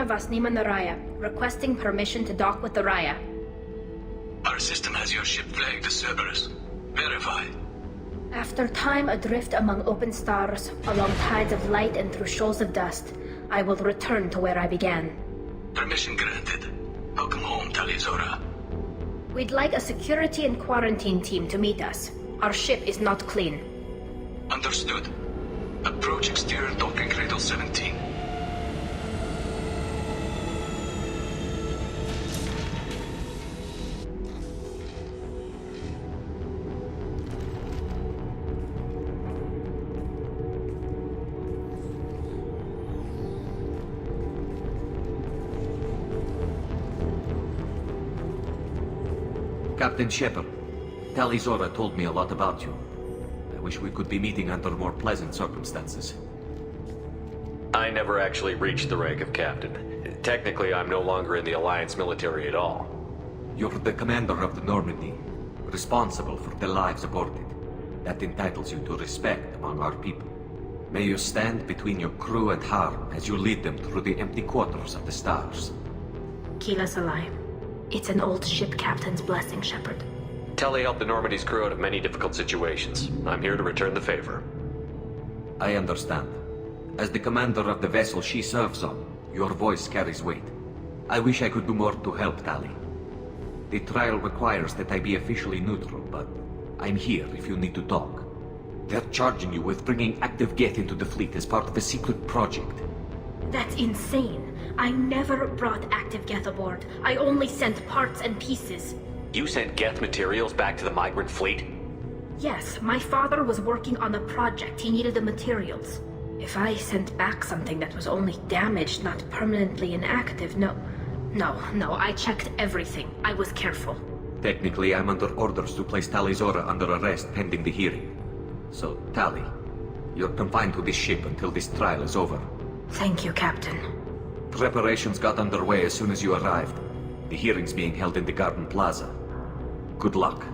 Zora Vasnima Naraya, requesting permission to dock with the Raya. Our system has your ship flagged as Cerberus. Verify. After time adrift among open stars, along tides of light and through shoals of dust, I will return to where I began. Permission granted. Welcome home, Tali Zora. We'd like a security and quarantine team to meet us. Our ship is not clean. Understood. Approach exterior docking cradle 17. Captain Shepard, Tali Zora told me a lot about you. I wish we could be meeting under more pleasant circumstances. I never actually reached the rank of captain. Technically, I'm no longer in the Alliance military at all. You're the commander of the Normandy, responsible for the lives aborted. That entitles you to respect among our people. May you stand between your crew and harm as you lead them through the empty quarters of the stars. Kila Salai. It's an old ship captain's blessing, Shepard. Tali helped the Normandy's crew out of many difficult situations. I'm here to return the favor. I understand. As the commander of the vessel she serves on, your voice carries weight. I wish I could do more to help Tali. The trial requires that I be officially neutral, but I'm here if you need to talk. They're charging you with bringing active Geth into the fleet as part of a secret project. That's insane. I never brought active Geth aboard. I only sent parts and pieces. You sent Geth materials back to the migrant fleet? Yes, my father was working on a project. He needed the materials. If I sent back something that was only damaged, not permanently inactive, no, I checked everything. I was careful. Technically, I'm under orders to place Tali Zora under arrest pending the hearing. So, Tali, you're confined to this ship until this trial is over. Thank you, Captain. Preparations got underway as soon as you arrived. The hearing's being held in the Garden Plaza. Good luck.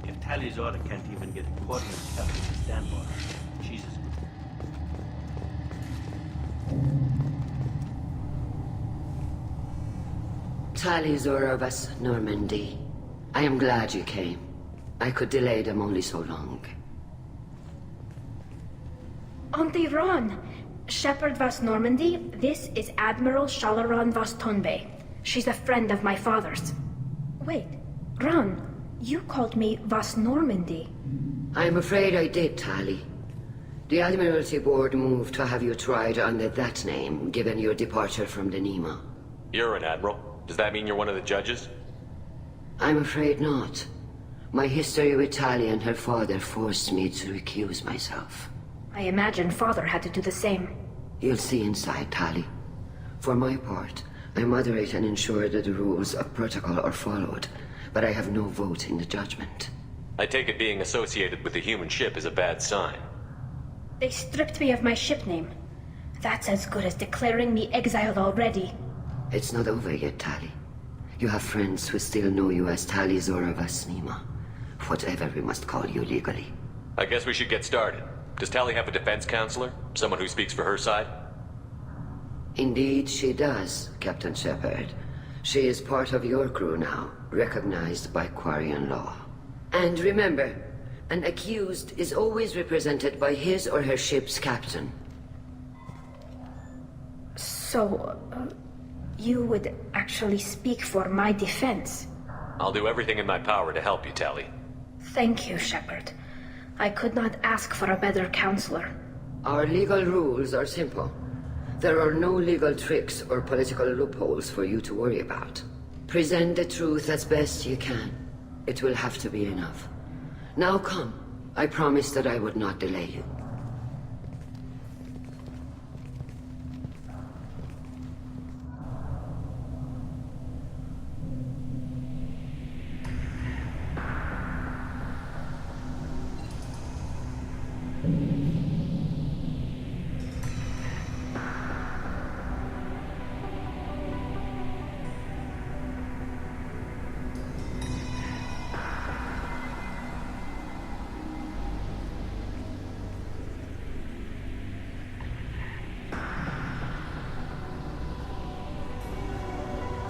If Tali Zora can't even get a quarter of captain to stand for her, Jesus. Tali Zora vas Normandy. I am glad you came. I could delay them only so long. Auntie Ron! Shepard vas Normandy, this is Admiral Shalaran vas Tonbe. She's a friend of my father's. Wait, Ron, you called me vas Normandy. I'm afraid I did, Tali. The Admiralty Board moved to have you tried under that name, given your departure from the Nima. You're an admiral. Does that mean you're one of the judges? I'm afraid not. My history with Tali and her father forced me to recuse myself. I imagine father had to do the same. You'll see inside, Tali. For my part, I moderate and ensure that the rules of protocol are followed, but I have no vote in the judgment. I take it being associated with the human ship is a bad sign. They stripped me of my ship name. That's as good as declaring me exiled already. It's not over yet, Tali. You have friends who still know you as Tali Zora Vasnima. Whatever we must call you legally. I guess we should get started. Does Tali have a defense counselor? Someone who speaks for her side? Indeed, she does, Captain Shepard. She is part of your crew now, recognized by Quarian law. And remember, an accused is always represented by his or her ship's captain. So, you would actually speak for my defense? I'll do everything in my power to help you, Tali. Thank you, Shepard. I could not ask for a better counselor. Our legal rules are simple. There are no legal tricks or political loopholes for you to worry about. Present the truth as best you can. It will have to be enough. Now come. I promised that I would not delay you.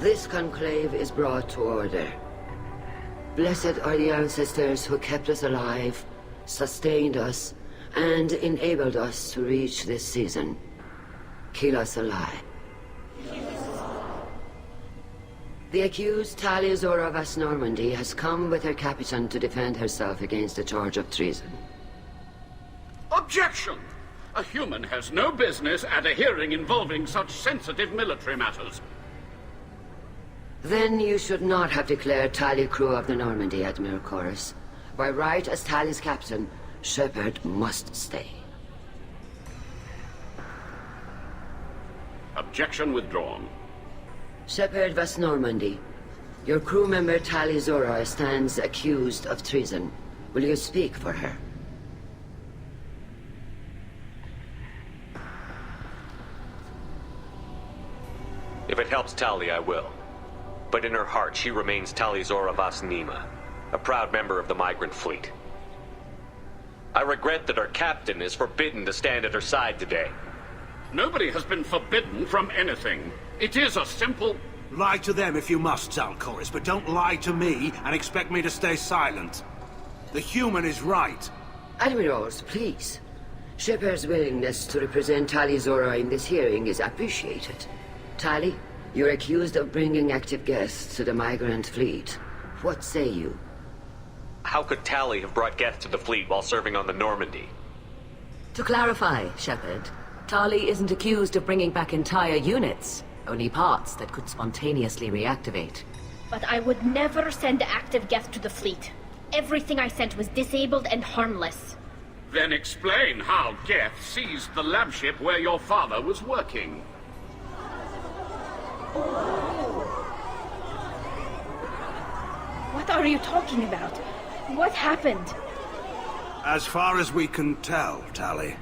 This conclave is brought to order. Blessed are the ancestors who kept us alive, sustained us, and enabled us to reach this season. Keep us alive. The accused Tali Zora Vas Normandy has come with her captain to defend herself against the charge of treason. Objection! A human has no business at a hearing involving such sensitive military matters. Then you should not have declared Tali crew of the Normandy, Admiral Chorus. By right as Tali's captain, Shepard must stay. Objection withdrawn. Shepard Vas Normandy, your crew member Tali Zora stands accused of treason. Will you speak for her? If it helps Tali, I will. But in her heart, she remains Tali Zora Vas Nima, a proud member of the migrant fleet. I regret that our captain is forbidden to stand at her side today. Nobody has been forbidden from anything. It is a simple... Lie to them if you must, Zalcoris, but don't lie to me and expect me to stay silent. The human is right. Admirals, please. Shepard's willingness to represent Tali Zora in this hearing is appreciated. Tali, you're accused of bringing active guests to the migrant fleet. What say you? How could Tali have brought Geth to the fleet while serving on the Normandy? To clarify, Shepard, Tali isn't accused of bringing back entire units, only parts that could spontaneously reactivate. But I would never send active Geth to the fleet. Everything I sent was disabled and harmless. Then explain how Geth seized the lab ship where your father was working. What are you talking about? What happened? As far as we can tell, Tali,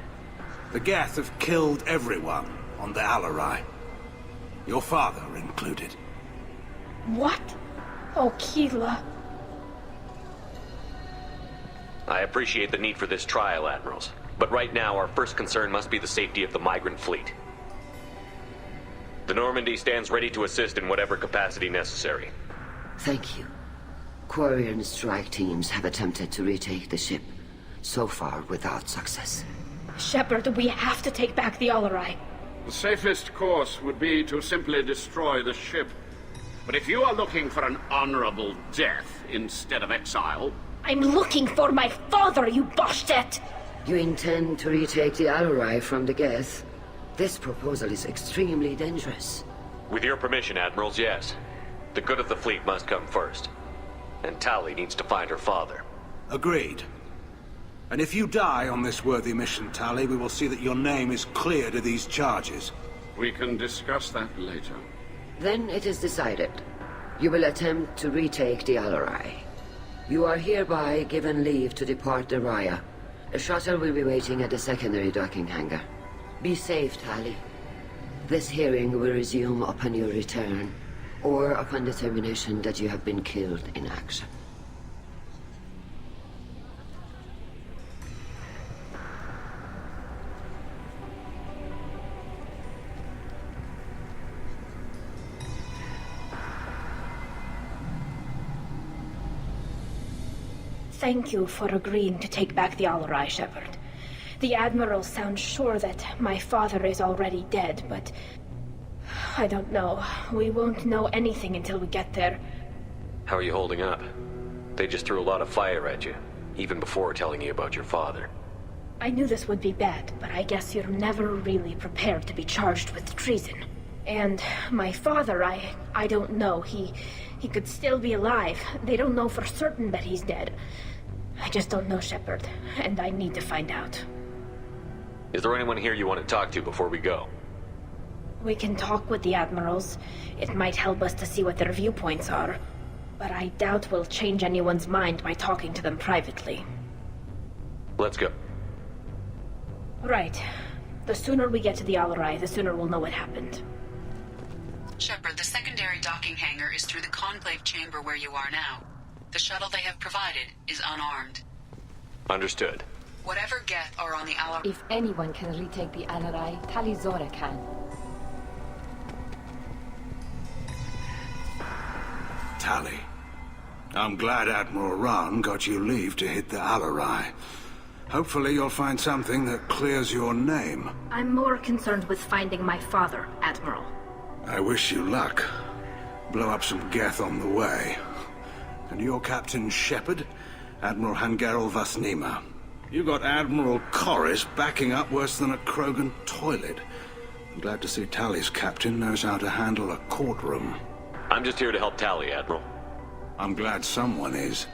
the Geth have killed everyone on the Alarai. Your father included. What? Oh, Keela. I appreciate the need for this trial, Admirals. But right now, our first concern must be the safety of the migrant fleet. The Normandy stands ready to assist in whatever capacity necessary. Thank you. Quarian strike teams have attempted to retake the ship, so far without success. Shepard, we have to take back the Alarai. The safest course would be to simply destroy the ship. But if you are looking for an honorable death instead of exile... I'm looking for my father, you bastet! You intend to retake the Alarai from the Geth? This proposal is extremely dangerous. With your permission, Admirals, yes. The good of the fleet must come first. And Tali needs to find her father. Agreed. And if you die on this worthy mission, Tali, we will see that your name is cleared of these charges. We can discuss that later. Then it is decided. You will attempt to retake the Alarai. You are hereby given leave to depart the Raya. A shuttle will be waiting at the secondary docking hangar. Be safe, Tali. This hearing will resume upon your return, or upon determination that you have been killed in action. Thank you for agreeing to take back the Alarai, Shepard. The Admiral sounds sure that my father is already dead, but... I don't know. We won't know anything until we get there. How are you holding up? They just threw a lot of fire at you, even before telling you about your father. I knew this would be bad, but I guess you're never really prepared to be charged with treason. And my father, I don't know. He could still be alive. They don't know for certain that he's dead. I just don't know, Shepard, and I need to find out. Is there anyone here you want to talk to before we go? We can talk with the Admirals. It might help us to see what their viewpoints are. But I doubt we'll change anyone's mind by talking to them privately. Let's go. Right. The sooner we get to the Alarai, the sooner we'll know what happened. Shepard, the secondary docking hangar is through the conclave chamber where you are now. The shuttle they have provided is unarmed. Understood. Whatever Geth are on the Alarai... If anyone can retake the Alarai, Tali Zora can. Tali. I'm glad Admiral Rahn got you leave to hit the Alarai. Hopefully you'll find something that clears your name. I'm more concerned with finding my father, Admiral. I wish you luck. Blow up some Geth on the way. And your Captain Shepard, Admiral Hangarel Vasnima. You got Admiral Corris backing up worse than a Krogan toilet. I'm glad to see Tali's captain knows how to handle a courtroom. I'm just here to help Tali, Admiral. I'm glad someone is.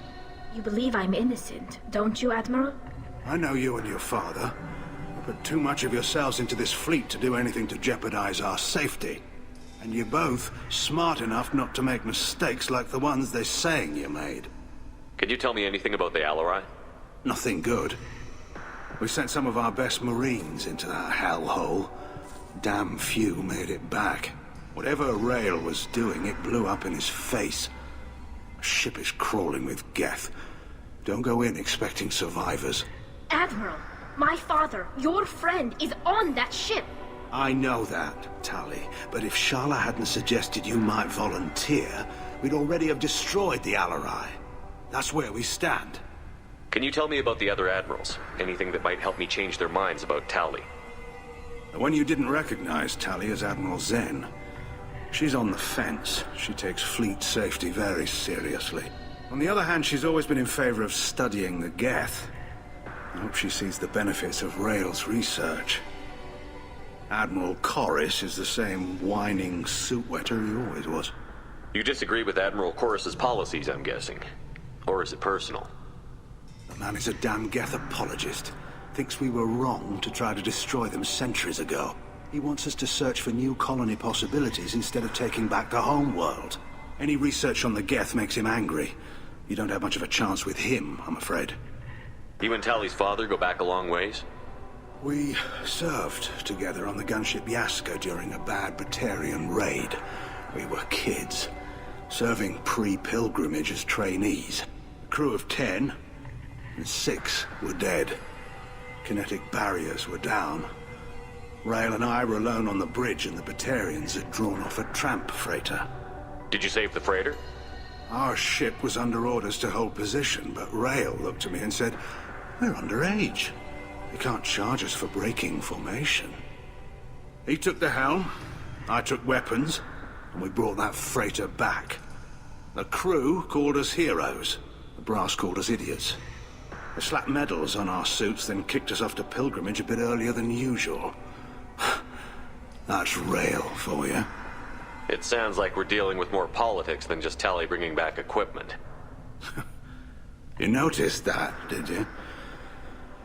You believe I'm innocent, don't you, Admiral? I know you and your father. You put too much of yourselves into this fleet to do anything to jeopardize our safety. And you're both smart enough not to make mistakes like the ones they're saying you made. Can you tell me anything about the Alarai? Nothing good. We sent some of our best Marines into that hellhole. Damn few made it back. Whatever Rail was doing, it blew up in his face. A ship is crawling with Geth. Don't go in expecting survivors. Admiral, my father, your friend, is on that ship. I know that, Tali, but if Shala hadn't suggested you might volunteer, we'd already have destroyed the Alarai. That's where we stand. Can you tell me about the other admirals? Anything that might help me change their minds about Tali? The one you didn't recognize, Tali, is Admiral Zen. She's on the fence. She takes fleet safety very seriously. On the other hand, she's always been in favor of studying the Geth. I hope she sees the benefits of Rail's research. Admiral Corris is the same whining suit-wetter he always was. You disagree with Admiral Corris's policies, I'm guessing. Or is it personal? The man is a damn Geth apologist. Thinks we were wrong to try to destroy them centuries ago. He wants us to search for new colony possibilities instead of taking back the home world. Any research on the Geth makes him angry. You don't have much of a chance with him, I'm afraid. You and Tali's father go back a long ways? We served together on the gunship Yaska during a bad Batarian raid. We were kids, serving pre-pilgrimage as trainees. A crew of 10, and 6 were dead. Kinetic barriers were down. Rail and I were alone on the bridge, and the Batarians had drawn off a tramp freighter. Did you save the freighter? Our ship was under orders to hold position, but Rail looked at me and said, "We're underage. They can't charge us for breaking formation." He took the helm, I took weapons, and we brought that freighter back. The crew called us heroes. The brass called us idiots. They slapped medals on our suits, then kicked us off to pilgrimage a bit earlier than usual. That's Rail for you. It sounds like we're dealing with more politics than just Tali bringing back equipment. You noticed that, did you?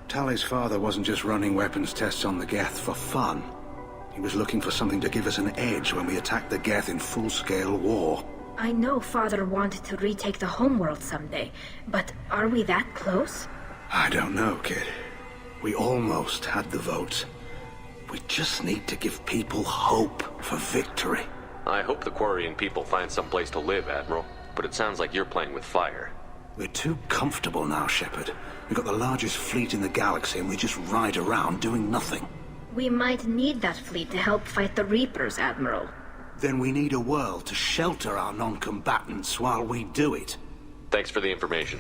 Tali's father wasn't just running weapons tests on the Geth for fun. He was looking for something to give us an edge when we attacked the Geth in full-scale war. I know Father wanted to retake the homeworld someday, but are we that close? I don't know, kid. We almost had the votes. We just need to give people hope for victory. I hope the Quarian people find some place to live, Admiral, but it sounds like you're playing with fire. We're too comfortable now, Shepard. We've got the largest fleet in the galaxy and we just ride around doing nothing. We might need that fleet to help fight the Reapers, Admiral. Then we need a world to shelter our non-combatants while we do it. Thanks for the information.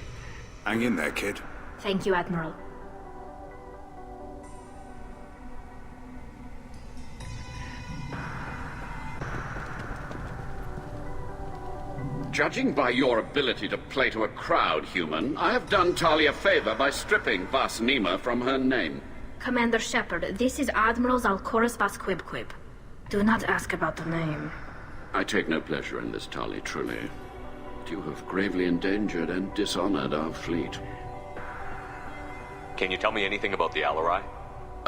Hang in there, kid. Thank you, Admiral. Judging by your ability to play to a crowd, human, I have done Tali a favor by stripping Vasnima from her name. Commander Shepard, this is Admiral Zalkoris Vasquibquib. Do not ask about the name. I take no pleasure in this, Tali, truly. But you have gravely endangered and dishonored our fleet. Can you tell me anything about the Alarai?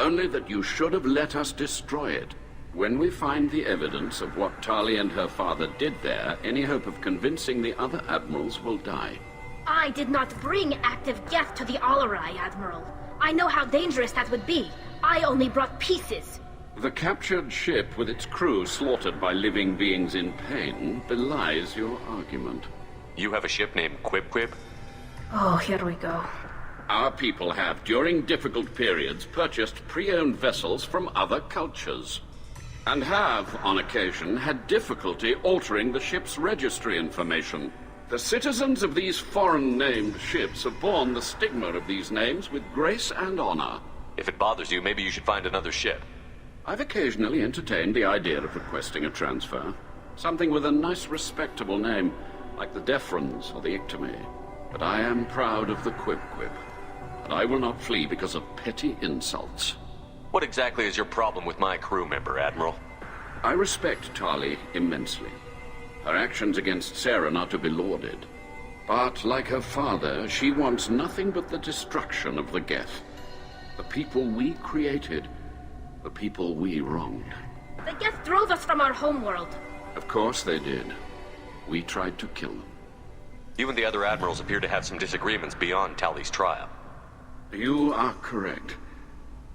Only that you should have let us destroy it. When we find the evidence of what Tali and her father did there, any hope of convincing the other admirals will die. I did not bring active Geth to the Alarai, Admiral. I know how dangerous that would be. I only brought pieces. The captured ship with its crew slaughtered by living beings in pain belies your argument. You have a ship named Quib? Oh, here we go. Our people have, during difficult periods, purchased pre-owned vessels from other cultures. And have, on occasion, had difficulty altering the ship's registry information. The citizens of these foreign-named ships have borne the stigma of these names with grace and honor. If it bothers you, maybe you should find another ship. I've occasionally entertained the idea of requesting a transfer. Something with a nice, respectable name, like the Defrons or the Ictomy. But I am proud of the Quip-Quip, and I will not flee because of petty insults. What exactly is your problem with my crew member, Admiral? I respect Tali immensely. Her actions against Saren are to be lauded. But, like her father, she wants nothing but the destruction of the Geth. The people we created, the people we wronged. The Geth drove us from our homeworld. Of course they did. We tried to kill them. You and the other admirals appear to have some disagreements beyond Tali's trial. You are correct.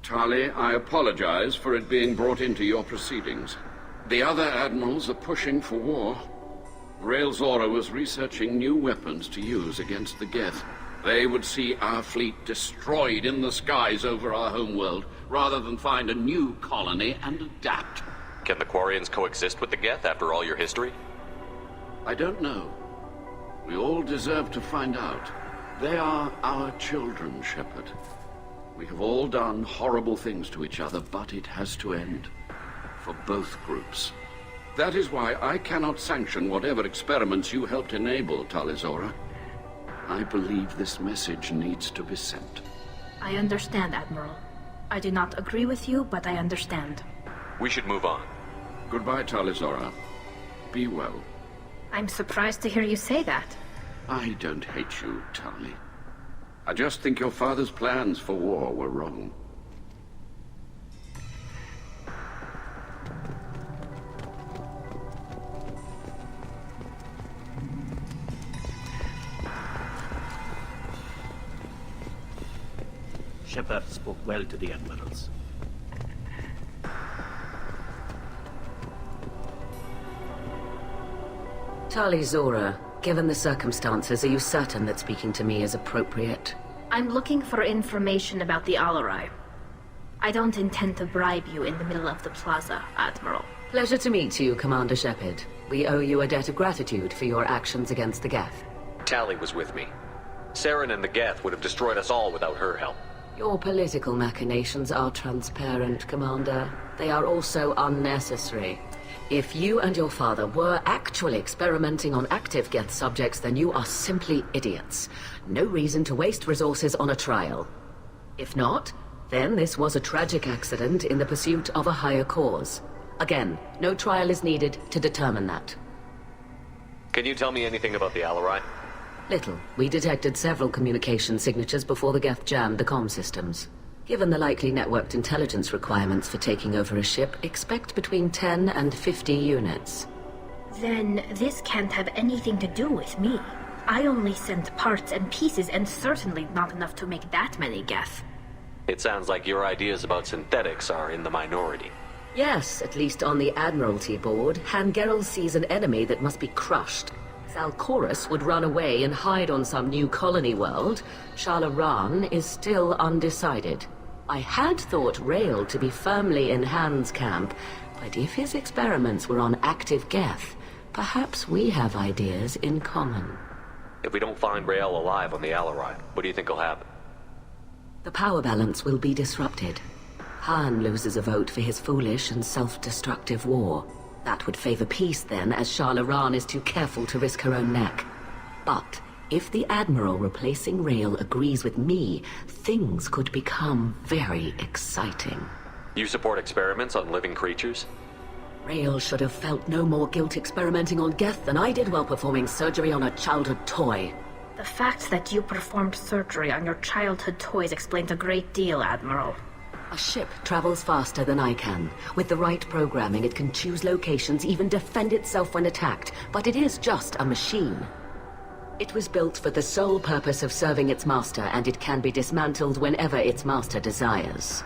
Tali, I apologize for it being brought into your proceedings. The other admirals are pushing for war. Rael Zora was researching new weapons to use against the Geth. They would see our fleet destroyed in the skies over our homeworld, rather than find a new colony and adapt. Can the Quarians coexist with the Geth after all your history? I don't know. We all deserve to find out. They are our children, Shepard. We have all done horrible things to each other, but it has to end. For both groups. That is why I cannot sanction whatever experiments you helped enable, Tali Zora. I believe this message needs to be sent. I understand, Admiral. I do not agree with you, but I understand. We should move on. Goodbye, Tali Zora. Be well. I'm surprised to hear you say that. I don't hate you, Tali. I just think your father's plans for war were wrong. Shepard spoke well to the admirals. Tali Zora, given the circumstances, are you certain that speaking to me is appropriate? I'm looking for information about the Alarai. I don't intend to bribe you in the middle of the plaza, Admiral. Pleasure to meet you, Commander Shepard. We owe you a debt of gratitude for your actions against the Geth. Tali was with me. Saren and the Geth would have destroyed us all without her help. Your political machinations are transparent, Commander. They are also unnecessary. If you and your father were actually experimenting on active Geth subjects, then you are simply idiots. No reason to waste resources on a trial. If not, then this was a tragic accident in the pursuit of a higher cause. Again, no trial is needed to determine that. Can you tell me anything about the Alarai? Little. We detected several communication signatures before the Geth jammed the comm systems. Given the likely networked intelligence requirements for taking over a ship, expect between 10 and 50 units. Then this can't have anything to do with me. I only sent parts and pieces, and certainly not enough to make that many Geth. It sounds like your ideas about synthetics are in the minority. Yes, at least on the Admiralty board, Hangerel sees an enemy that must be crushed. Zalcorus would run away and hide on some new colony world. Shalaran is still undecided. I had thought Rael to be firmly in Han's camp, but if his experiments were on active Geth, perhaps we have ideas in common. If we don't find Rael alive on the Alarai, what do you think will happen? The power balance will be disrupted. Han loses a vote for his foolish and self-destructive war. That would favor peace then, as Shalaran is too careful to risk her own neck. But if the Admiral replacing Rael agrees with me, things could become very exciting. You support experiments on living creatures? Rael should have felt no more guilt experimenting on Geth than I did while performing surgery on a childhood toy. The fact that you performed surgery on your childhood toys explains a great deal, Admiral. A ship travels faster than I can. With the right programming, it can choose locations, even defend itself when attacked. But it is just a machine. It was built for the sole purpose of serving its master, and it can be dismantled whenever its master desires.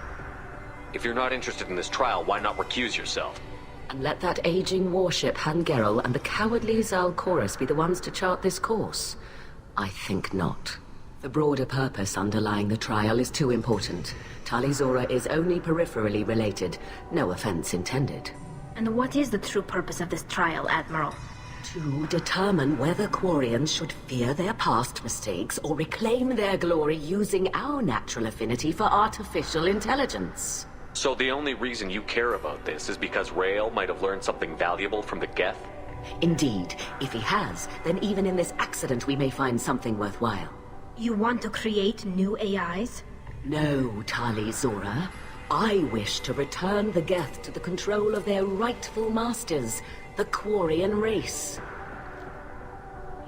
If you're not interested in this trial, why not recuse yourself? And let that aging warship Hangerel and the cowardly Zalcorus be the ones to chart this course? I think not. The broader purpose underlying the trial is too important. Tali Zora is only peripherally related. No offense intended. And what is the true purpose of this trial, Admiral? To determine whether Quarians should fear their past mistakes or reclaim their glory using our natural affinity for artificial intelligence. So the only reason you care about this is because Rael might have learned something valuable from the Geth? Indeed, if he has, then even in this accident we may find something worthwhile. You want to create new AIs? No, Tali Zora. I wish to return the Geth to the control of their rightful masters, the Quarian race.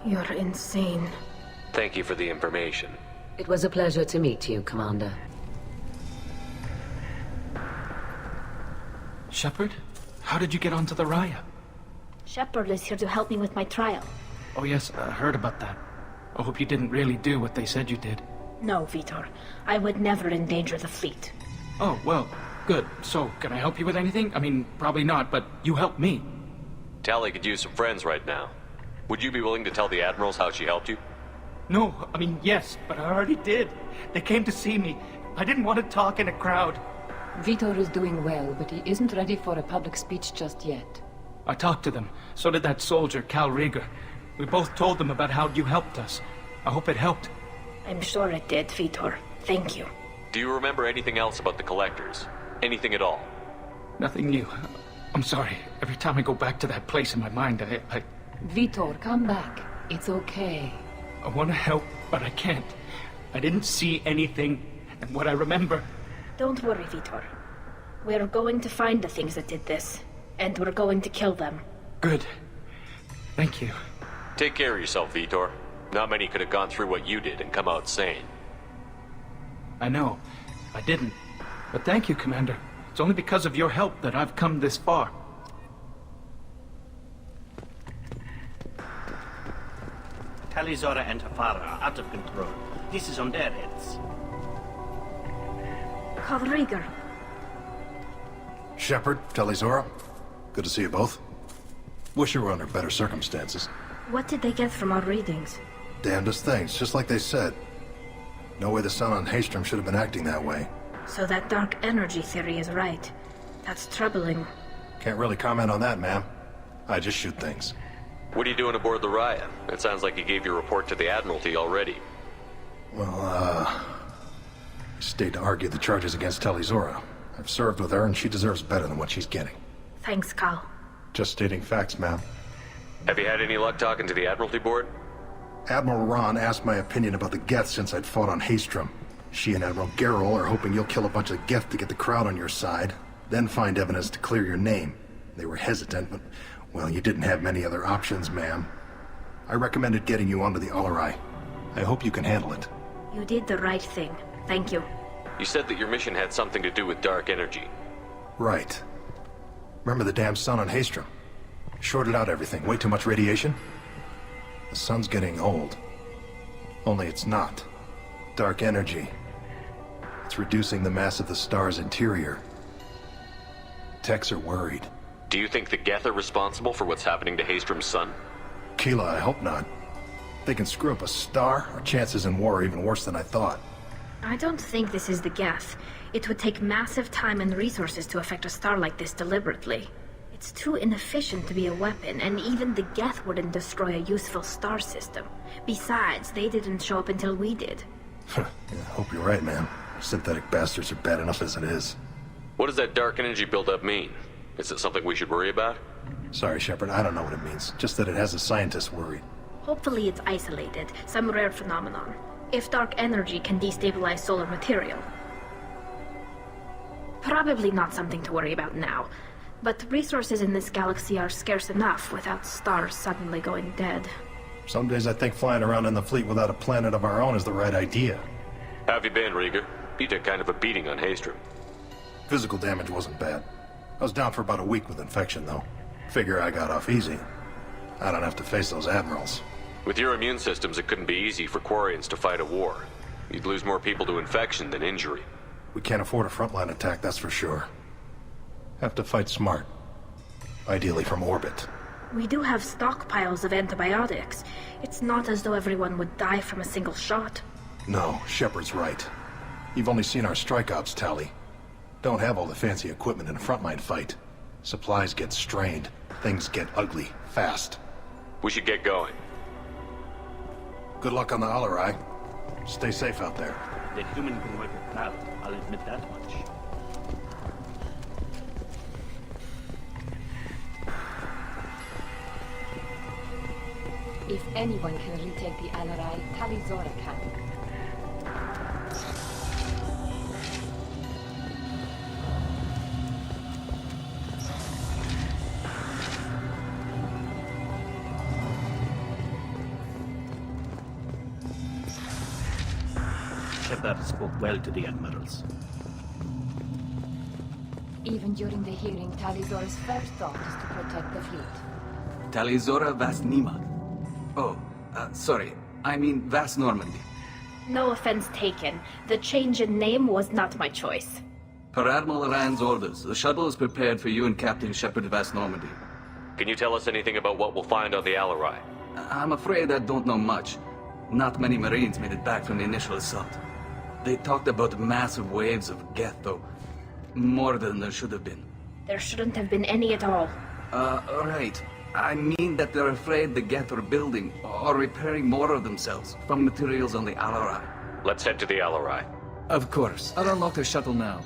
You're insane. Thank you for the information. It was a pleasure to meet you, Commander. Shepard? How did you get onto the Raya? Shepard is here to help me with my trial. Oh yes, I heard about that. I hope you didn't really do what they said you did. No, Vitor. I would never endanger the fleet. Oh, well, good. So, can I help you with anything? I mean, probably not, but you helped me. Tali could use some friends right now. Would you be willing to tell the Admirals how she helped you? No, I mean, yes, but I already did. They came to see me. I didn't want to talk in a crowd. Vitor is doing well, but he isn't ready for a public speech just yet. I talked to them. So did that soldier, Cal Rieger. We both told them about how you helped us. I hope it helped. I'm sure it did, Vitor. Thank you. Do you remember anything else about the Collectors? Anything at all? Nothing new. I'm sorry. Every time I go back to that place in my mind, I Vitor, come back. It's okay. I want to help, but I can't. I didn't see anything, and what I remember... Don't worry, Vitor. We're going to find the things that did this, and we're going to kill them. Good. Thank you. Take care of yourself, Vitor. Not many could have gone through what you did and come out sane. I know. I didn't. But thank you, Commander. It's only because of your help that I've come this far. Tali, Zora, and her father are out of control. This is on their heads. Cal Rieger. Shepard, Telizora. Good to see you both. Wish you were under better circumstances. What did they get from our readings? Damnedest things, just like they said. No way the sun on Haystrom should have been acting that way. So that dark energy theory is right. That's troubling. Can't really comment on that, ma'am. I just shoot things. What are you doing aboard the Raya? It sounds like you gave your report to the Admiralty already. Well, I stayed to argue the charges against Telizora. I've served with her, and she deserves better than what she's getting. Thanks, Cal. Just stating facts, ma'am. Have you had any luck talking to the Admiralty Board? Admiral Ron asked my opinion about the Geth since I'd fought on Haystrom. She and Admiral Garrel are hoping you'll kill a bunch of Geth to get the crowd on your side, then find evidence to clear your name. They were hesitant, but, well, you didn't have many other options, ma'am. I recommended getting you onto the Alarai. I hope you can handle it. You did the right thing. Thank you. You said that your mission had something to do with dark energy. Right. Remember the damn sun on Haystrom? Shorted out everything. Way too much radiation? The sun's getting old. Only it's not. Dark energy. It's reducing the mass of the star's interior. Techs are worried. Do you think the Geth are responsible for what's happening to Haystrom's sun? Keela, I hope not. If they can screw up a star, our chances in war are even worse than I thought. I don't think this is the Geth. It would take massive time and resources to affect a star like this deliberately. It's too inefficient to be a weapon, and even the Geth wouldn't destroy a useful star system. Besides, they didn't show up until we did. Yeah, I hope you're right, man. Synthetic bastards are bad enough as it is. What does that dark energy buildup mean? Is it something we should worry about? Sorry, Shepard, I don't know what it means. Just that it has the scientists worried. Hopefully it's isolated, some rare phenomenon. If dark energy can destabilize solar material. Probably not something to worry about now. But resources in this galaxy are scarce enough without stars suddenly going dead. Some days I think flying around in the fleet without a planet of our own is the right idea. How have you been, Rieger? You took kind of a beating on Haystrom. Physical damage wasn't bad. I was down for about a week with infection, though. Figure I got off easy. I don't have to face those admirals. With your immune systems, it couldn't be easy for Quarians to fight a war. You'd lose more people to infection than injury. We can't afford a frontline attack, that's for sure. Have to fight smart. Ideally from orbit. We do have stockpiles of antibiotics. It's not as though everyone would die from a single shot. No, Shepard's right. You've only seen our strikeouts, Tali. Don't have all the fancy equipment in a frontline fight. Supplies get strained. Things get ugly, fast. We should get going. Good luck on the Alarai. Stay safe out there. The human can work it proud, I'll admit that much. If anyone can retake the Alarai, Tali can. Shepard spoke well to the admirals. Even during the hearing, Talizora's first thought is to protect the fleet. Talizora Vas Nima. Oh, sorry. I mean Vas Normandy. No offense taken. The change in name was not my choice. Per Admiral Rand's orders, the shuttle is prepared for you and Captain Shepard Vas Normandy. Can you tell us anything about what we'll find on the Alarai? I'm afraid I don't know much. Not many Marines made it back from the initial assault. They talked about massive waves of Geth, though. More than there should have been. There shouldn't have been any at all. Right. I mean that they're afraid the Geth are building or repairing more of themselves from materials on the Alarai. Let's head to the Alarai. Of course. I'll unlock the shuttle now.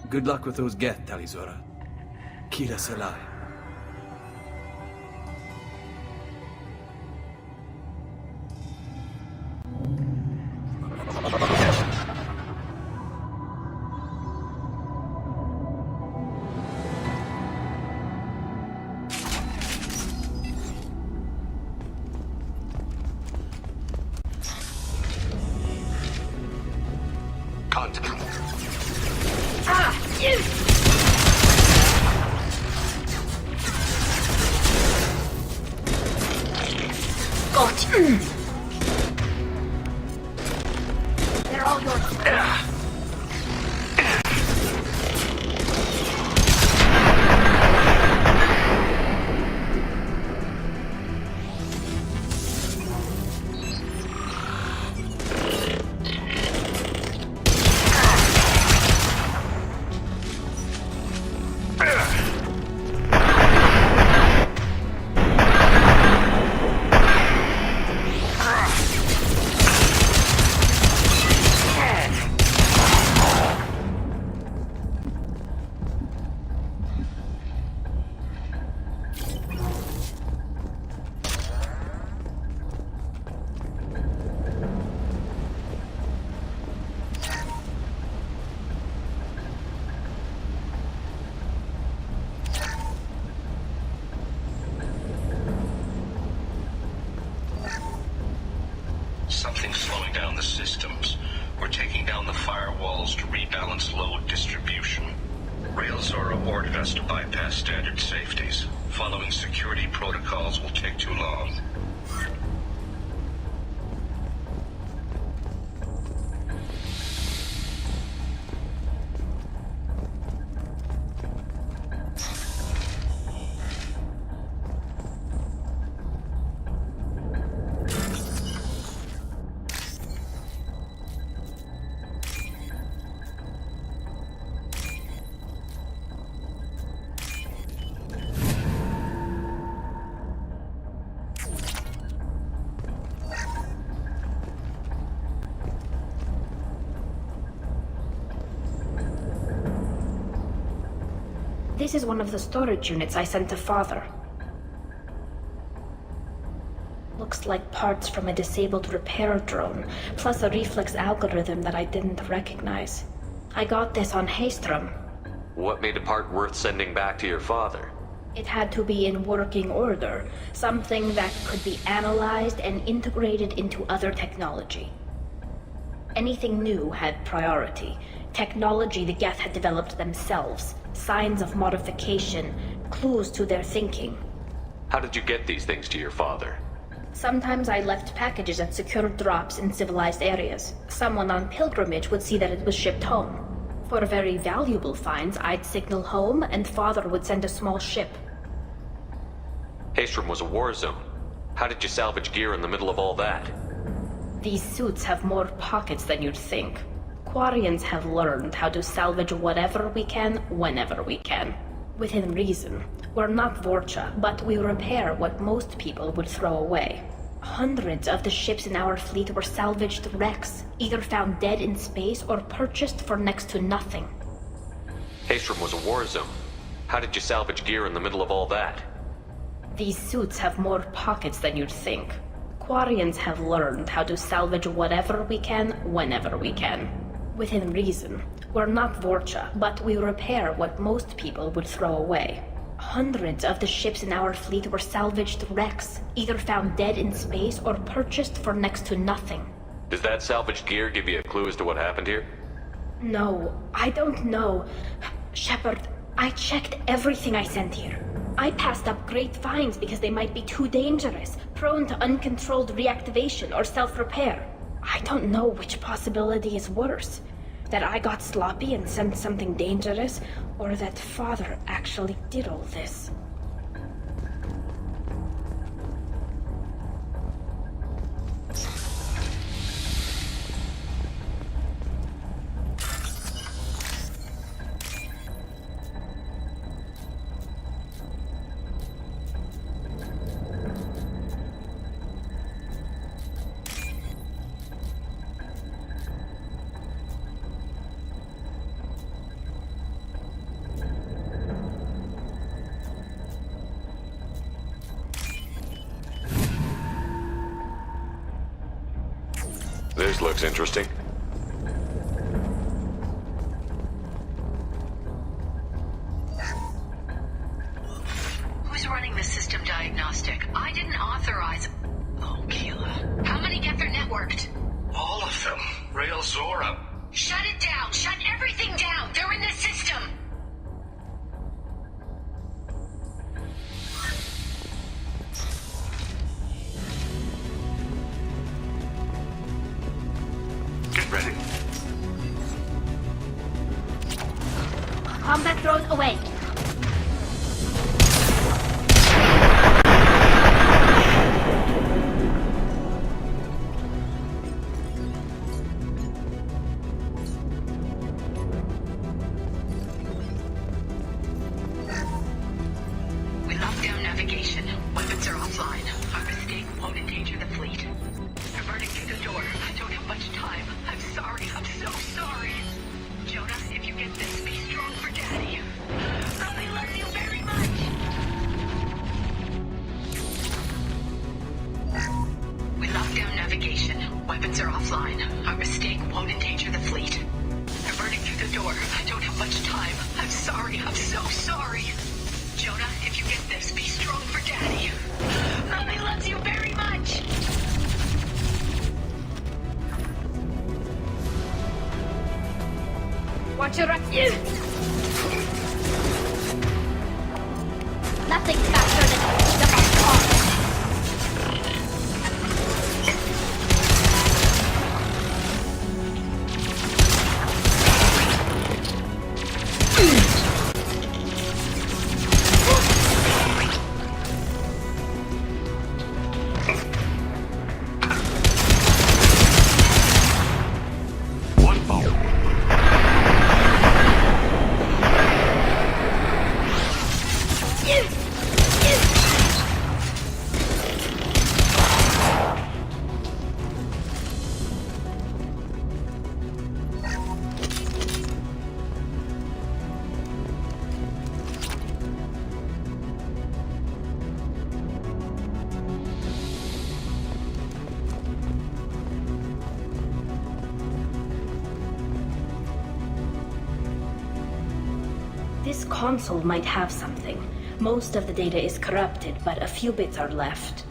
Good luck with those Geth, Talizora. Kira Selai. They're all yours. Something's slowing down the systems. We're taking down the firewalls to rebalance load distribution. Railzora ordered us to bypass standard safeties. Following security protocols will take too long. This is one of the storage units I sent to Father. Looks like parts from a disabled repair drone, plus a reflex algorithm that I didn't recognize. I got this on Haystrom. What made a part worth sending back to your father? It had to be in working order, something that could be analyzed and integrated into other technology. Anything new had priority. Technology the Geth had developed themselves, signs of modification, clues to their thinking. How did you get these things to your father? Sometimes I left packages at secure drops in civilized areas. Someone on pilgrimage would see that it was shipped home. For very valuable finds, I'd signal home and Father would send a small ship. Haystrom was a war zone. How did you salvage gear in the middle of all that? These suits have more pockets than you'd think. Quarians have learned how to salvage whatever we can, whenever we can. Within reason. We're not Vorcha, but we repair what most people would throw away. Hundreds of the ships in our fleet were salvaged wrecks, either found dead in space or purchased for next to nothing. Haestrom was a war zone. How did you salvage gear in the middle of all that? These suits have more pockets than you'd think. Quarians have learned how to salvage whatever we can, whenever we can. Within reason. We're not Vorcha, but we repair what most people would throw away. Hundreds of the ships in our fleet were salvaged wrecks, either found dead in space or purchased for next to nothing. Does that salvaged gear give you a clue as to what happened here? No, I don't know. Shepard, I checked everything I sent here. I passed up great finds because they might be too dangerous, prone to uncontrolled reactivation or self-repair. I don't know which possibility is worse. That I got sloppy and sent something dangerous, or that Father actually did all this. This looks interesting. Who's running the system diagnostic? I didn't authorize... Oh, Keela. How many Geth are networked? All of them. Rail Zora. Shut it down! Shut everything down! They're in the system! Get ready. Combat drones away! We locked down navigation. Weapons are offline. Our mistake won't endanger the fleet. I'm burning through the door. I don't have much time. I'm sorry. I'm so sorry. Jonah, if you get this, be strong for Daddy. I love you very much. We locked down navigation. Weapons are offline. Our mistake won't endanger the fleet. I'm burning through the door. I don't have much time. I'm sorry. I'm so sorry. Jonah, if you get this, be strong for Daddy. Mommy loves you very much. Watch your Nothing faster than the bus. This console might have something. Most of the data is corrupted, but a few bits are left.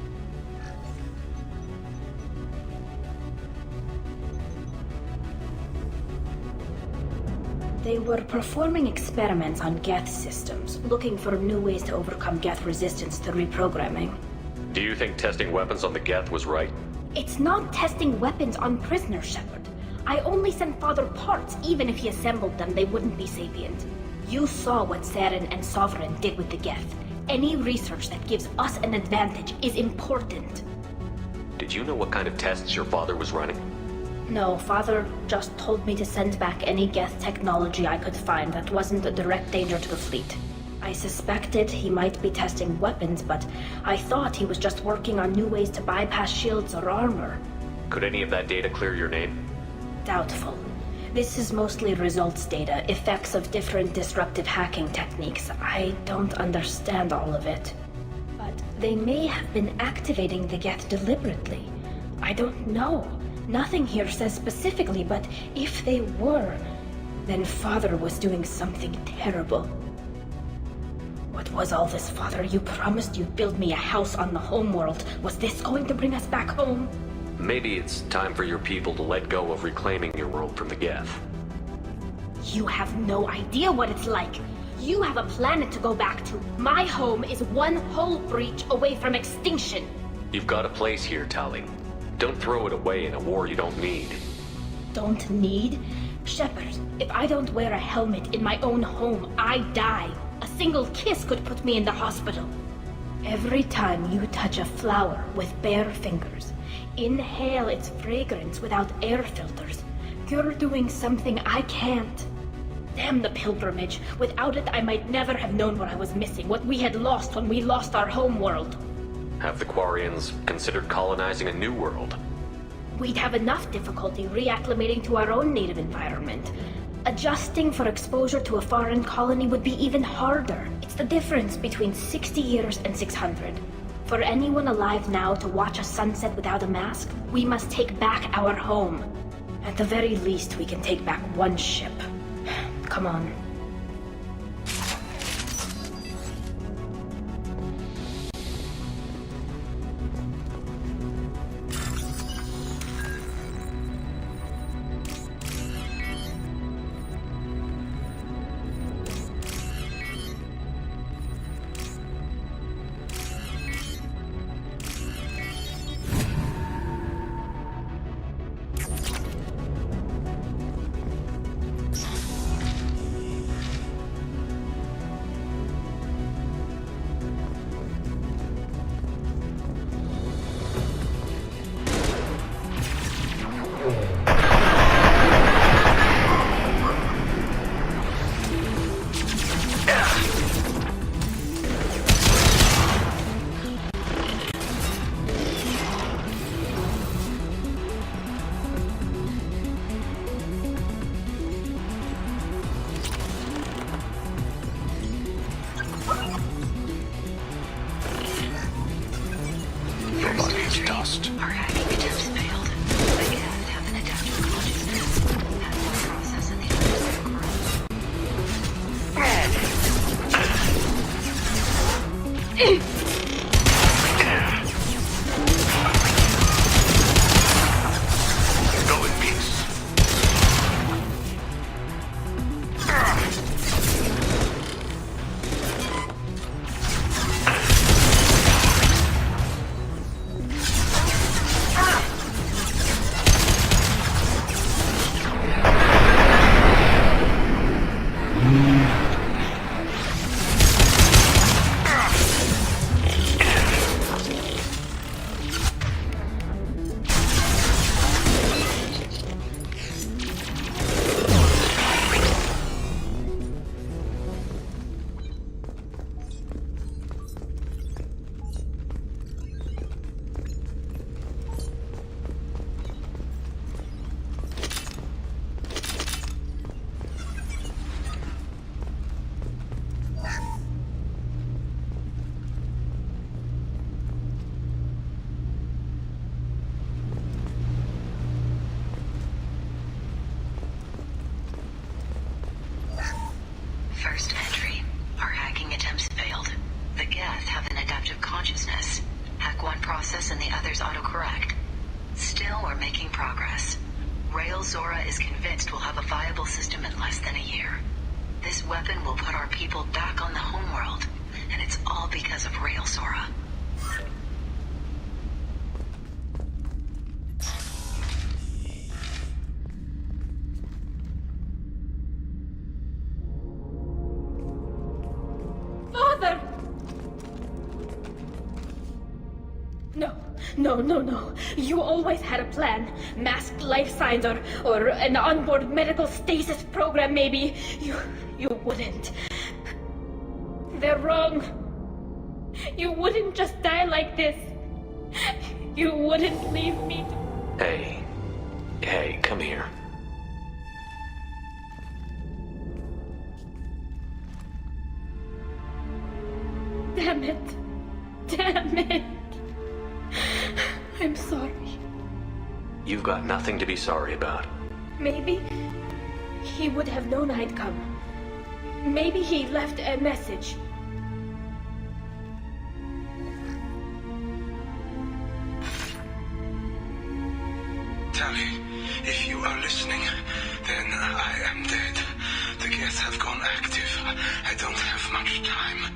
They were performing experiments on Geth systems, looking for new ways to overcome Geth resistance to reprogramming. Do you think testing weapons on the Geth was right? It's not testing weapons on prisoners, Shepard. I only sent Father parts. Even if he assembled them, they wouldn't be sapient. You saw what Saren and Sovereign did with the Geth. Any research that gives us an advantage is important. Did you know what kind of tests your father was running? No, Father just told me to send back any Geth technology I could find that wasn't a direct danger to the fleet. I suspected he might be testing weapons, but I thought he was just working on new ways to bypass shields or armor. Could any of that data clear your name? Doubtful. This is mostly results data, effects of different disruptive hacking techniques. I don't understand all of it. But they may have been activating the Geth deliberately. I don't know. Nothing here says specifically, but if they were, then Father was doing something terrible. What was all this, Father? You promised you'd build me a house on the homeworld. Was this going to bring us back home? Maybe it's time for your people to let go of reclaiming your world from the Geth. You have no idea what it's like. You have a planet to go back to. My home is one hull breach away from extinction. You've got a place here, Tali. Don't throw it away in a war you don't need. Don't need? Shepard, if I don't wear a helmet in my own home, I die. A single kiss could put me in the hospital. Every time you touch a flower with bare fingers, inhale its fragrance without air filters, you're doing something I can't. Damn the pilgrimage. Without it, I might never have known what I was missing, what we had lost when we lost our homeworld. Have the Quarians considered colonizing a new world? We'd have enough difficulty reacclimating to our own native environment. Adjusting for exposure to a foreign colony would be even harder. It's the difference between 60 years and 600. For anyone alive now to watch a sunset without a mask, we must take back our home. At the very least, we can take back one ship. Come on. First entry. Our hacking attempts failed. The Geth have an adaptive consciousness. Hack one process and the others autocorrect. Still, we're making progress. Rail Zora is convinced we'll have a viable system in less than a year. This weapon will put our people back on the homeworld, and it's all because of Rail Zora. No. You always had a plan. Masked life signs or an onboard medical stasis program, maybe. You wouldn't. They're wrong. You wouldn't just die like this. You wouldn't leave me to... Hey, come here. Damn it. Damn it. I'm sorry. You've got nothing to be sorry about. Maybe he would have known I'd come. Maybe he left a message. Tali, if you are listening, then I am dead. The Geth have gone active. I don't have much time.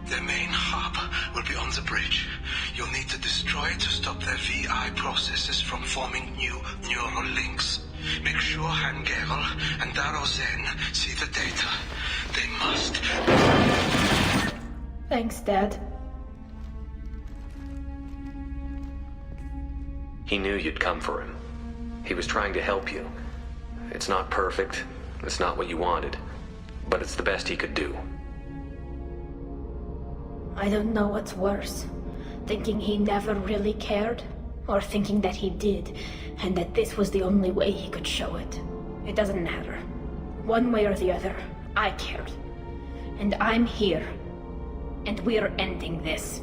The main hub will be on the bridge. You'll need to destroy it to stop their VI processes from forming new neural links. Make sure Hangerel and Daro Zen see the data. They must... Thanks, Dad. He knew you'd come for him. He was trying to help you. It's not perfect. It's not what you wanted. But it's the best he could do. I don't know what's worse. Thinking he never really cared, or thinking that he did, and that this was the only way he could show it. It doesn't matter. One way or the other, I cared. And I'm here. And we're ending this.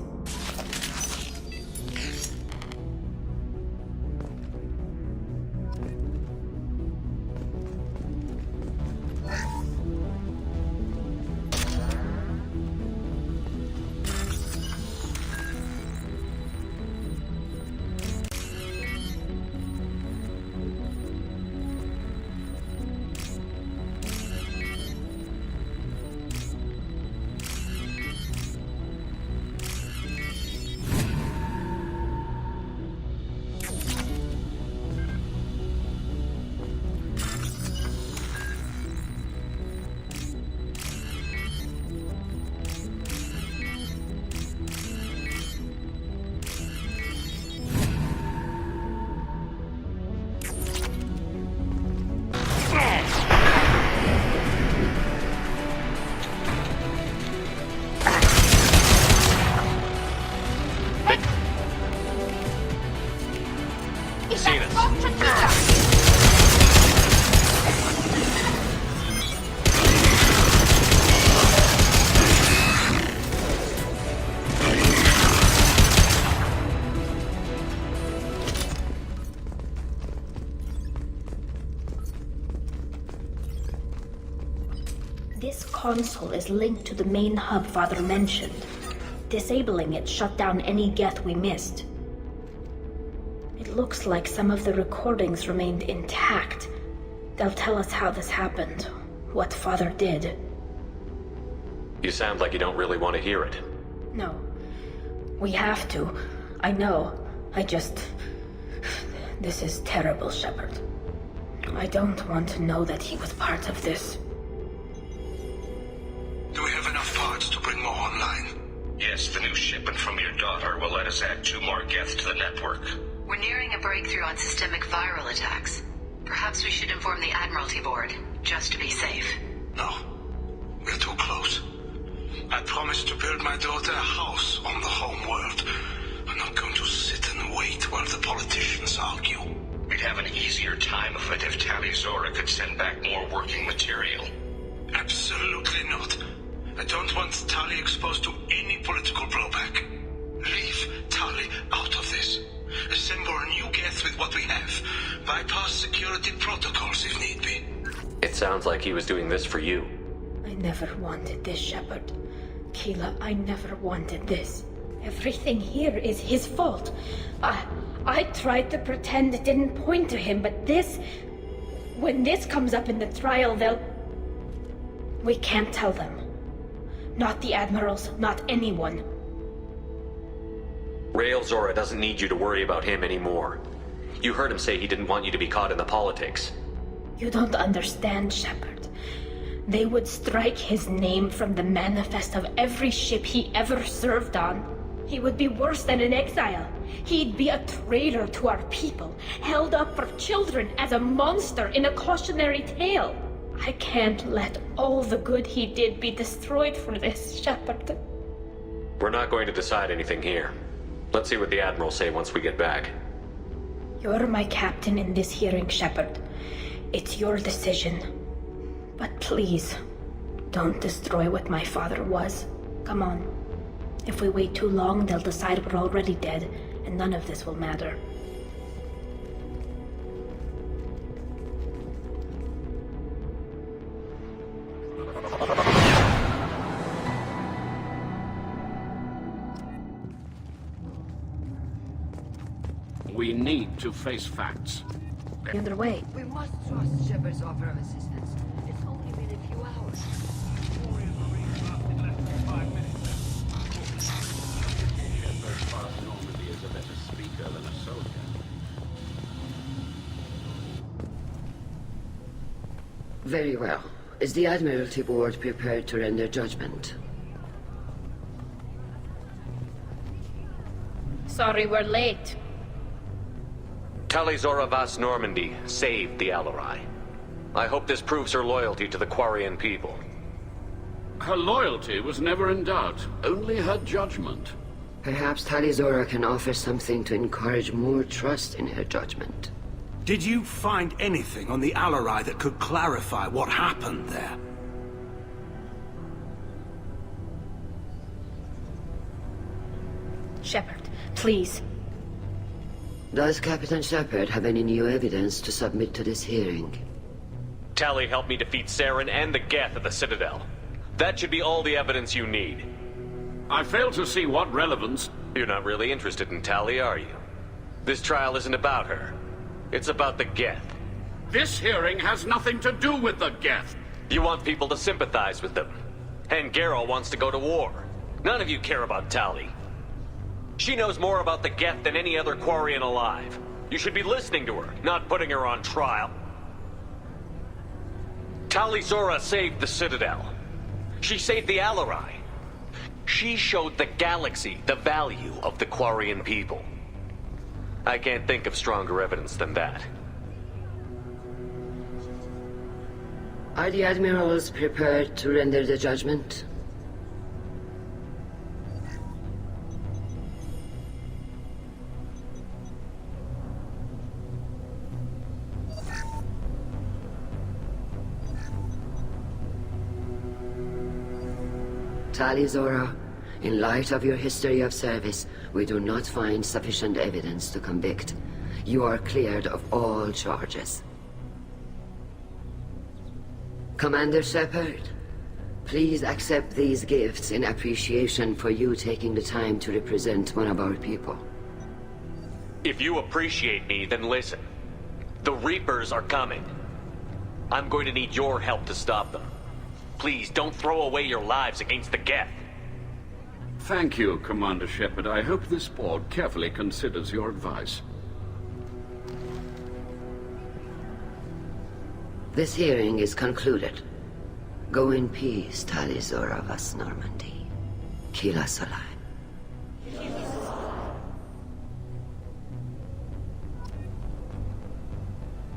This console is linked to the main hub Father mentioned. Disabling it shut down any Geth we missed. It looks like some of the recordings remained intact. They'll tell us how this happened, what Father did. You sound like you don't really want to hear it. No. We have to. I know. This is terrible, Shepard. I don't want to know that he was part of this. Do we have enough parts to bring more online? Yes, the new shipment from your daughter will let us add 2 more Geth to the network. We're nearing a breakthrough on systemic viral attacks. Perhaps we should inform the Admiralty Board, just to be safe. No. We're too close. I promised to build my daughter a house on the home world. I'm not going to sit and wait while the politicians argue. We'd have an easier time of it if Tali Zora could send back more working material. Absolutely not. I don't want Tali exposed to any political blowback. Leave Tali out of this. Assemble a new Geth with what we have. Bypass security protocols if need be. It sounds like he was doing this for you. I never wanted this, Shepard. Keela, I never wanted this. Everything here is his fault. I tried to pretend it didn't point to him, but this... When this comes up in the trial, they'll... We can't tell them. Not the Admirals, not anyone. Rael Zora doesn't need you to worry about him anymore. You heard him say he didn't want you to be caught in the politics. You don't understand, Shepard. They would strike his name from the manifest of every ship he ever served on. He would be worse than an exile. He'd be a traitor to our people, held up for children as a monster in a cautionary tale. I can't let all the good he did be destroyed for this, Shepard. We're not going to decide anything here. Let's see what the Admirals say once we get back. You're my captain in this hearing, Shepard. It's your decision. But please, don't destroy what my father was. Come on. If we wait too long, they'll decide we're already dead, and none of this will matter. We need to face facts. Underway. We must trust Shepard's offer of assistance. It's only been a few hours. Shepard past Normandy is a better speaker than a soldier. Very well. Is the Admiralty Board prepared to render judgment? Sorry we're late. Tali Zora Vas Normandy saved the Alarai. I hope this proves her loyalty to the Quarian people. Her loyalty was never in doubt, only her judgment. Perhaps Tali Zora can offer something to encourage more trust in her judgment. Did you find anything on the Alarai that could clarify what happened there? Shepard, please. Does Captain Shepard have any new evidence to submit to this hearing? Tali helped me defeat Saren and the Geth at the Citadel. That should be all the evidence you need. I fail to see what relevance... You're not really interested in Tali, are you? This trial isn't about her. It's about the Geth. This hearing has nothing to do with the Geth. You want people to sympathize with them. And Geralt wants to go to war. None of you care about Tali. She knows more about the Geth than any other Quarian alive. You should be listening to her, not putting her on trial. Tali Zora saved the Citadel. She saved the Alarai. She showed the galaxy the value of the Quarian people. I can't think of stronger evidence than that. Are the Admirals prepared to render the judgment? Tali Zora, in light of your history of service, we do not find sufficient evidence to convict. You are cleared of all charges. Commander Shepard, please accept these gifts in appreciation for you taking the time to represent one of our people. If you appreciate me, then listen. The Reapers are coming. I'm going to need your help to stop them. Please, don't throw away your lives against the Geth. Thank you, Commander Shepard. I hope this board carefully considers your advice. This hearing is concluded. Go in peace, Tali Zora Vas Normandy. Kila Solai.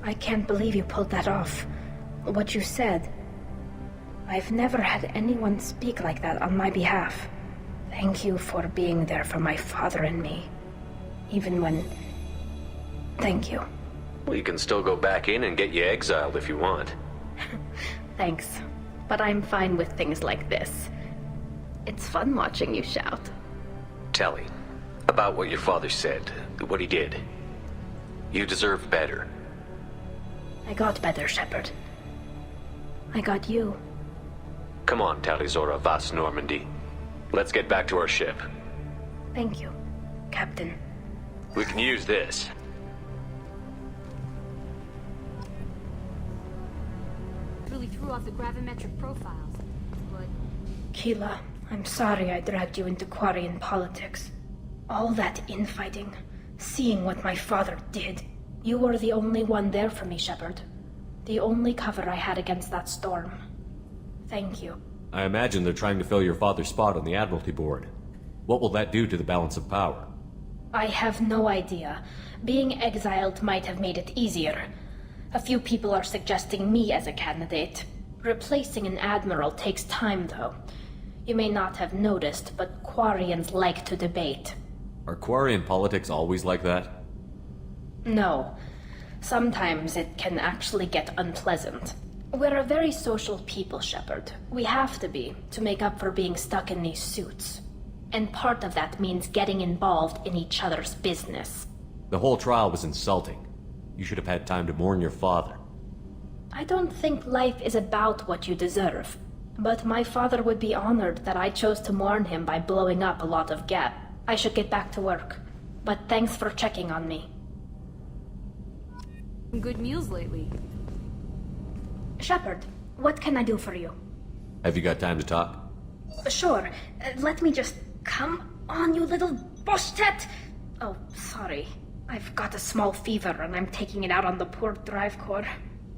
I can't believe you pulled that off. What you said. I've never had anyone speak like that on my behalf. Thank you for being there for my father and me. Even when... Thank you. Well, you can still go back in and get you exiled if you want. Thanks. But I'm fine with things like this. It's fun watching you shout. Tali, about what your father said, what he did. You deserve better. I got better, Shepard. I got you. Come on, Tali Zora Vas Normandy. Let's get back to our ship. Thank you, Captain. We can use this. Really threw off the gravimetric profiles, but... Keela, I'm sorry I dragged you into Quarian politics. All that infighting, seeing what my father did. You were the only one there for me, Shepard. The only cover I had against that storm. Thank you. I imagine they're trying to fill your father's spot on the Admiralty Board. What will that do to the balance of power? I have no idea. Being exiled might have made it easier. A few people are suggesting me as a candidate. Replacing an admiral takes time, though. You may not have noticed, but Quarians like to debate. Are Quarian politics always like that? No. Sometimes it can actually get unpleasant. We're a very social people, Shepard. We have to be, to make up for being stuck in these suits. And part of that means getting involved in each other's business. The whole trial was insulting. You should have had time to mourn your father. I don't think life is about what you deserve. But my father would be honored that I chose to mourn him by blowing up a lot of Geth. I should get back to work. But thanks for checking on me. Good meals lately. Shepard, what can I do for you? Have you got time to talk? Sure. Let me just... Come on, you little boshtet! Oh, sorry. I've got a small fever and I'm taking it out on the poor drive core.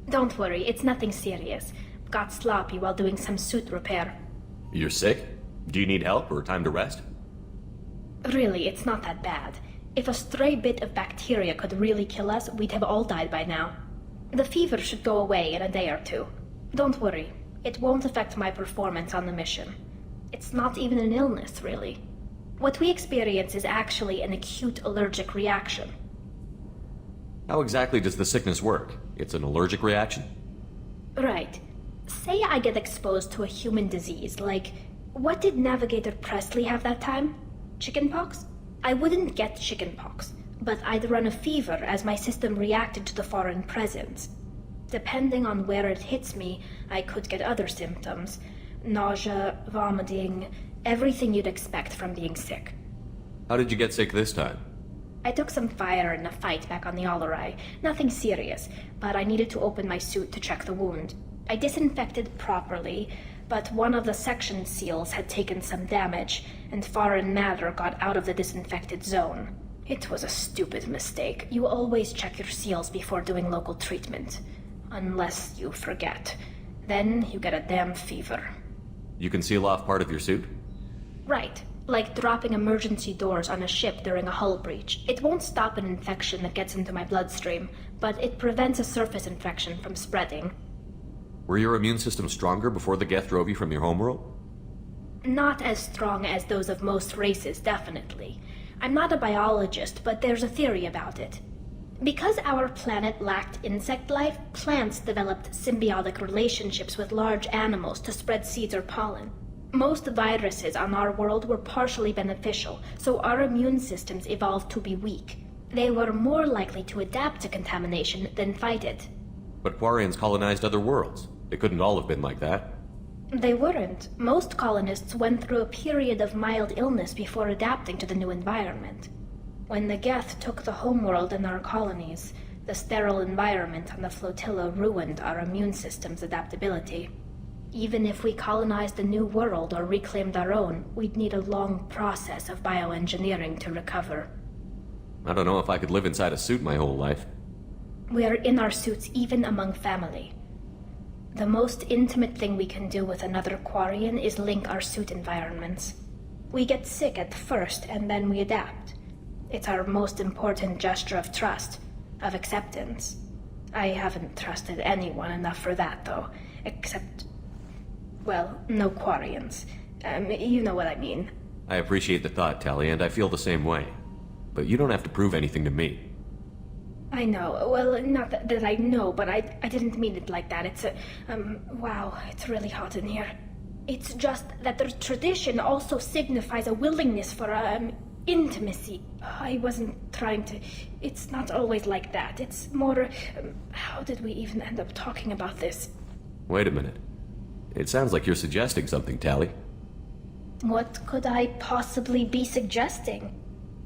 Don't worry, it's nothing serious. Got sloppy while doing some suit repair. You're sick? Do you need help or time to rest? Really, it's not that bad. If a stray bit of bacteria could really kill us, we'd have all died by now. The fever should go away in a day or two. Don't worry, it won't affect my performance on the mission. It's not even an illness, really. What we experience is actually an acute allergic reaction. How exactly does the sickness work? It's an allergic reaction? Right. Say I get exposed to a human disease, like... What did Navigator Presley have that time? Chickenpox? I wouldn't get chickenpox, but I'd run a fever as my system reacted to the foreign presence. Depending on where it hits me, I could get other symptoms. Nausea, vomiting, everything you'd expect from being sick. How did you get sick this time? I took some fire in a fight back on the Allerai. Nothing serious, but I needed to open my suit to check the wound. I disinfected properly, but one of the section seals had taken some damage, and foreign matter got out of the disinfected zone. It was a stupid mistake. You always check your seals before doing local treatment. Unless you forget. Then you get a damn fever. You can seal off part of your suit? Right. Like dropping emergency doors on a ship during a hull breach. It won't stop an infection that gets into my bloodstream, but it prevents a surface infection from spreading. Were your immune system stronger before the Geth drove you from your homeworld? Not as strong as those of most races, definitely. I'm not a biologist, but there's a theory about it. Because our planet lacked insect life, plants developed symbiotic relationships with large animals to spread seeds or pollen. Most viruses on our world were partially beneficial, so our immune systems evolved to be weak. They were more likely to adapt to contamination than fight it. But Quarians colonized other worlds. They couldn't all have been like that. They weren't. Most colonists went through a period of mild illness before adapting to the new environment. When the Geth took the homeworld in our colonies, the sterile environment on the flotilla ruined our immune system's adaptability. Even if we colonized a new world or reclaimed our own, we'd need a long process of bioengineering to recover. I don't know if I could live inside a suit my whole life. We are in our suits even among family. The most intimate thing we can do with another Quarian is link our suit environments. We get sick at first, and then we adapt. It's our most important gesture of trust, of acceptance. I haven't trusted anyone enough for that, though, except... well, no Quarians. You know what I mean. I appreciate the thought, Tali, and I feel the same way. But you don't have to prove anything to me. I know. Well, not that I know, but I didn't mean it like that. It's wow, it's really hot in here. It's just that the tradition also signifies a willingness for, intimacy. I wasn't trying to... It's not always like that. It's more... how did we even end up talking about this? Wait a minute. It sounds like you're suggesting something, Tali. What could I possibly be suggesting?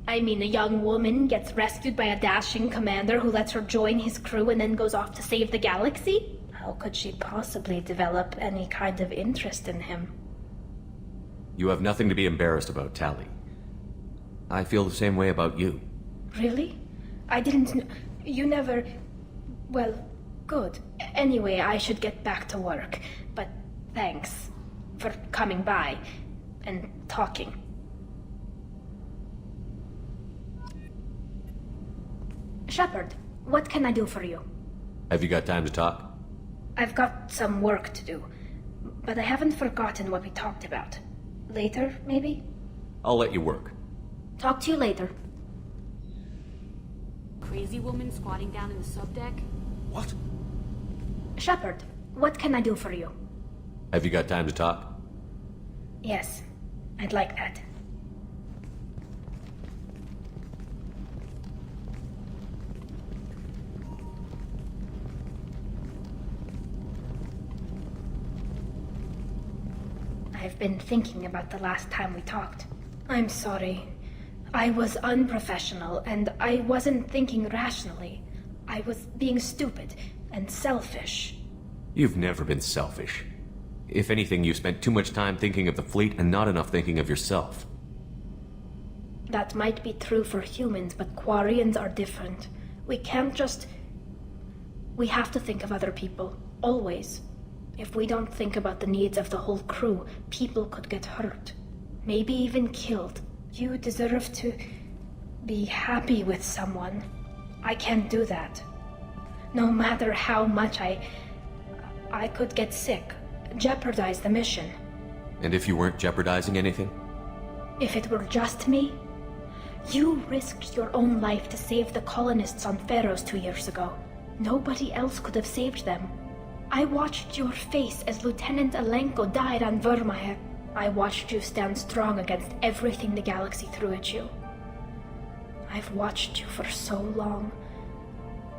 I mean, a young woman gets rescued by a dashing commander who lets her join his crew and then goes off to save the galaxy? How could she possibly develop any kind of interest in him? You have nothing to be embarrassed about, Tali. I feel the same way about you. Really? I didn't know... You never... Well, good. Anyway, I should get back to work. But thanks for coming by and talking. Shepard, what can I do for you? Have you got time to talk? I've got some work to do, but I haven't forgotten what we talked about. Later, maybe? I'll let you work. Talk to you later. Crazy woman squatting down in the subdeck? What? Shepard, what can I do for you? Have you got time to talk? Yes, I'd like that. I've been thinking about the last time we talked. I'm sorry. I was unprofessional, and I wasn't thinking rationally. I was being stupid and selfish. You've never been selfish. If anything, you spent too much time thinking of the fleet and not enough thinking of yourself. That might be true for humans, but Quarians are different. We can't just... We have to think of other people, always. If we don't think about the needs of the whole crew, people could get hurt. Maybe even killed. You deserve to be happy with someone. I can't do that. No matter how much I could get sick, jeopardize the mission. And if you weren't jeopardizing anything? If it were just me? You risked your own life to save the colonists on Pharaohs 2 years ago. Nobody else could have saved them. I watched your face as Lieutenant Alenko died on Vermeer. I watched you stand strong against everything the galaxy threw at you. I've watched you for so long,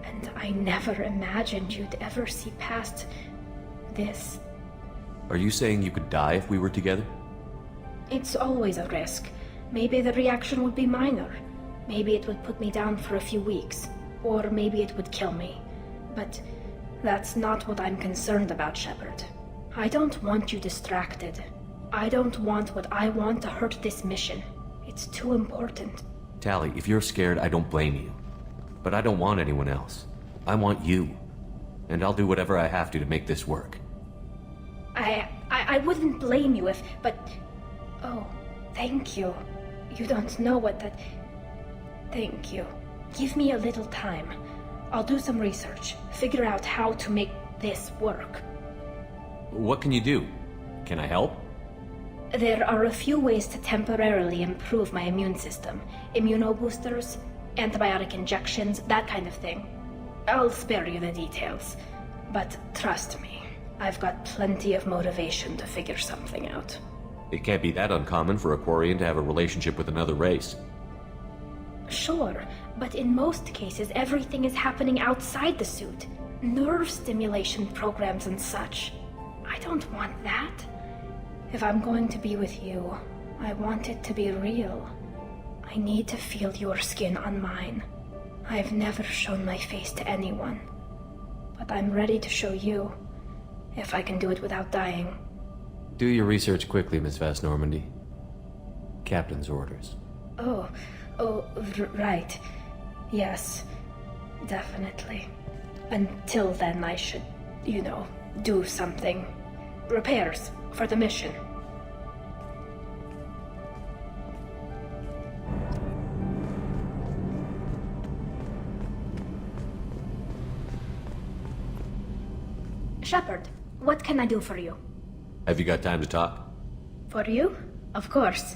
and I never imagined you'd ever see past this. Are you saying you could die if we were together? It's always a risk. Maybe the reaction would be minor. Maybe it would put me down for a few weeks. Or maybe it would kill me. But that's not what I'm concerned about, Shepard. I don't want you distracted. I don't want what I want to hurt this mission. It's too important. Tali, if you're scared, I don't blame you. But I don't want anyone else. I want you. And I'll do whatever I have to make this work. I wouldn't blame you if... But... Oh, thank you. You don't know what that... Thank you. Give me a little time. I'll do some research. Figure out how to make this work. What can you do? Can I help? There are a few ways to temporarily improve my immune system. Immunoboosters, antibiotic injections, that kind of thing. I'll spare you the details. But trust me, I've got plenty of motivation to figure something out. It can't be that uncommon for a Quarian to have a relationship with another race. Sure, but in most cases everything is happening outside the suit. Nerve stimulation programs and such. I don't want that. If I'm going to be with you, I want it to be real. I need to feel your skin on mine. I've never shown my face to anyone. But I'm ready to show you, if I can do it without dying. Do your research quickly, Miss Vast Normandy. Captain's orders. Right. Yes, definitely. Until then, I should, do something. Repairs for the mission. Shepard, what can I do for you? Have you got time to talk? For you? Of course.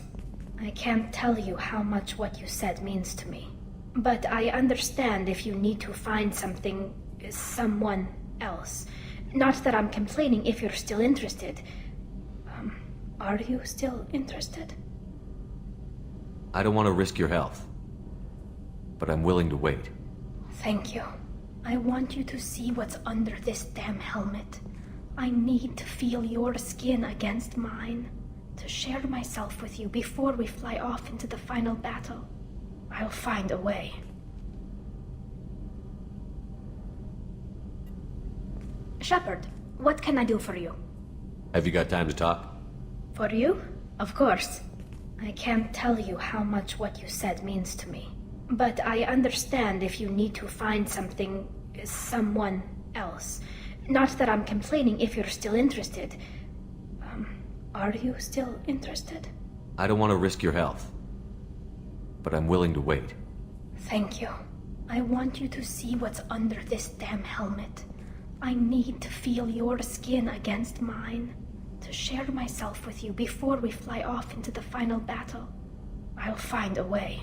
I can't tell you how much what you said means to me. But I understand if you need to find someone else. Not that I'm complaining if you're still interested. Are you still interested? I don't want to risk your health. But I'm willing to wait. Thank you. I want you to see what's under this damn helmet. I need to feel your skin against mine. To share myself with you before we fly off into the final battle. I'll find a way. Shepard, what can I do for you? Have you got time to talk? For you? Of course. I can't tell you how much what you said means to me. But I understand if you need to find someone else. Not that I'm complaining if you're still interested. Are you still interested? I don't want to risk your health. But I'm willing to wait. Thank you. I want you to see what's under this damn helmet. I need to feel your skin against mine, to share myself with you before we fly off into the final battle. I'll find a way.